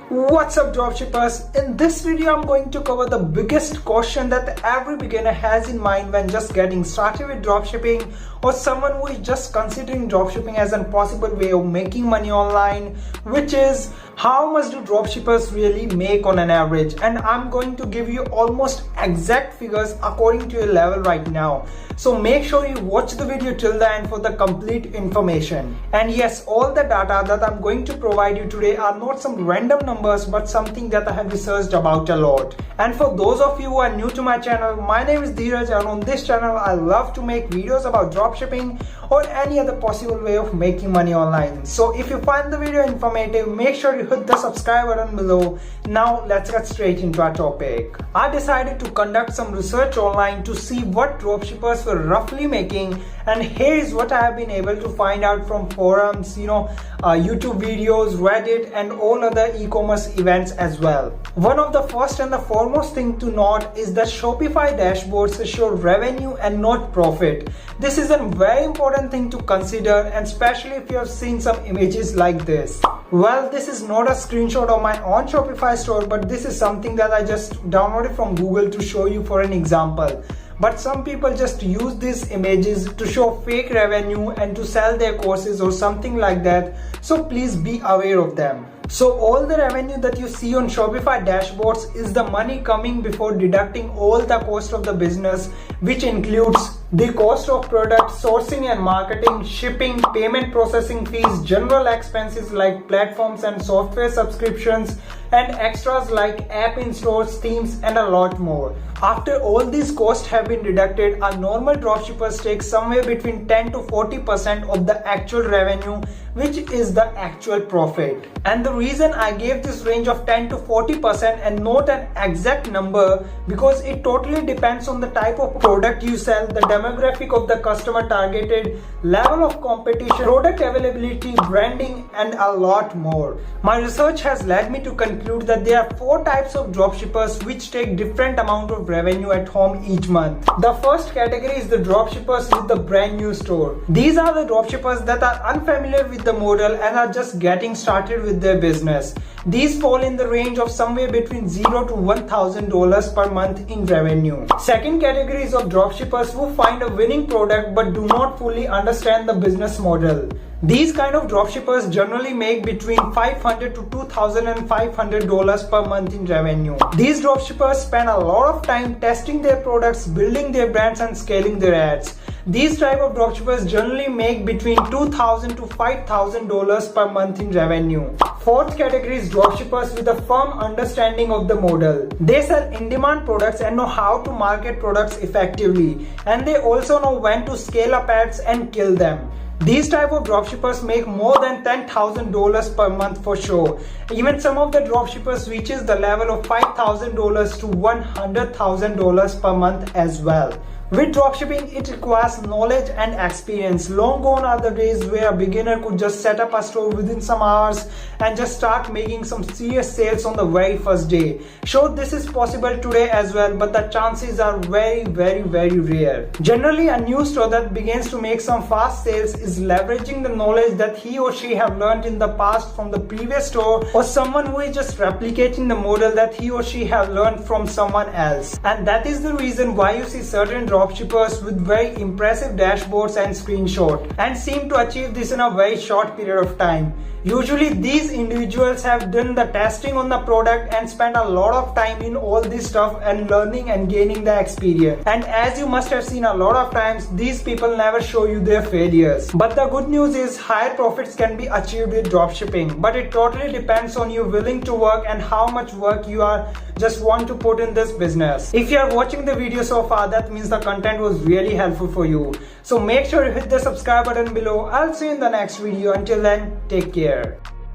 What's up dropshippers? In this video I'm going to cover the biggest question that every beginner has in mind when just getting started with dropshipping, or someone who is just considering dropshipping as a possible way of making money online, which is how much do dropshippers really make on an average. And I'm going to give you almost exact figures according to your level right now. So make sure you watch the video till the end for the complete information. And yes, all the data that I'm going to provide you today are not some random numbers but something that I have researched about a lot. And for those of you who are new to my channel, my name is Dheeraj, and on this channel I love to make videos about dropshipping or any other possible way of making money online. So if you find the video informative, make sure you hit the subscribe button below. Now let's get straight into our topic. I decided to conduct some research online to see what dropshippers were roughly making, and here is what I have been able to find out from forums, YouTube videos, Reddit and all other e-commerce events as well. One of the first and the foremost thing to note is that Shopify dashboards show revenue and not profit. This is a very important thing to consider, and especially if you have seen some images like this. Well, this is not a screenshot of my own Shopify store, but this is something that I just downloaded from Google to show you for an example. But some people just use these images to show fake revenue and to sell their courses or something like that. So please be aware of them. So all the revenue that you see on Shopify dashboards is the money coming before deducting all the cost of the business, which includes the cost of product, sourcing and marketing, shipping, payment processing fees, general expenses like platforms and software subscriptions, and extras like app installs, themes and a lot more. After all these costs have been deducted, a normal dropshippers take somewhere between 10 to 40% of the actual revenue, which is the actual profit. And the reason I gave this range of 10 to 40% and not an exact number, because it totally depends on the type of product you sell, the demographic of the customer targeted, level of competition, product availability, branding and a lot more. My research has led me to conclude that there are 4 types of dropshippers which take different amount of revenue at home each month. The first category is the dropshippers with the brand new store. These are the dropshippers that are unfamiliar with the model and are just getting started with their business. These fall in the range of somewhere between $0 to $1,000 per month in revenue. Second category is of dropshippers who find a winning product but do not fully understand the business model. These kind of dropshippers generally make between $500 to $2,500 per month in revenue. These dropshippers spend a lot of time testing their products, building their brands and scaling their ads. These type of dropshippers generally make between $2,000 to $5,000 per month in revenue. Fourth category is dropshippers with a firm understanding of the model. They sell in-demand products and know how to market products effectively, and they also know when to scale up ads and kill them. These type of dropshippers make more than $10,000 per month for sure. Even some of the dropshippers reaches the level of $5,000 to $100,000 per month as well. With dropshipping, it requires knowledge and experience. Long gone are the days where a beginner could just set up a store within some hours and just start making some serious sales on the very first day. Sure, this is possible today as well, but the chances are very rare. Generally, a new store that begins to make some fast sales is leveraging the knowledge that he or she have learned in the past from the previous store, or someone who is just replicating the model that he or she have learned from someone else. And that is the reason why you see certain dropshippers with very impressive dashboards and screenshots and seem to achieve this in a very short period of time. Usually these individuals have done the testing on the product and spent a lot of time in all this stuff and learning and gaining the experience. And as you must have seen a lot of times, these people never show you their failures. But the good news is higher profits can be achieved with dropshipping, but it totally depends on you willing to work and how much work you are just want to put in this business. If you are watching the video so far, that means the content was really helpful for you. So make sure you hit the subscribe button below. I'll see you in the next video. Until then, take care.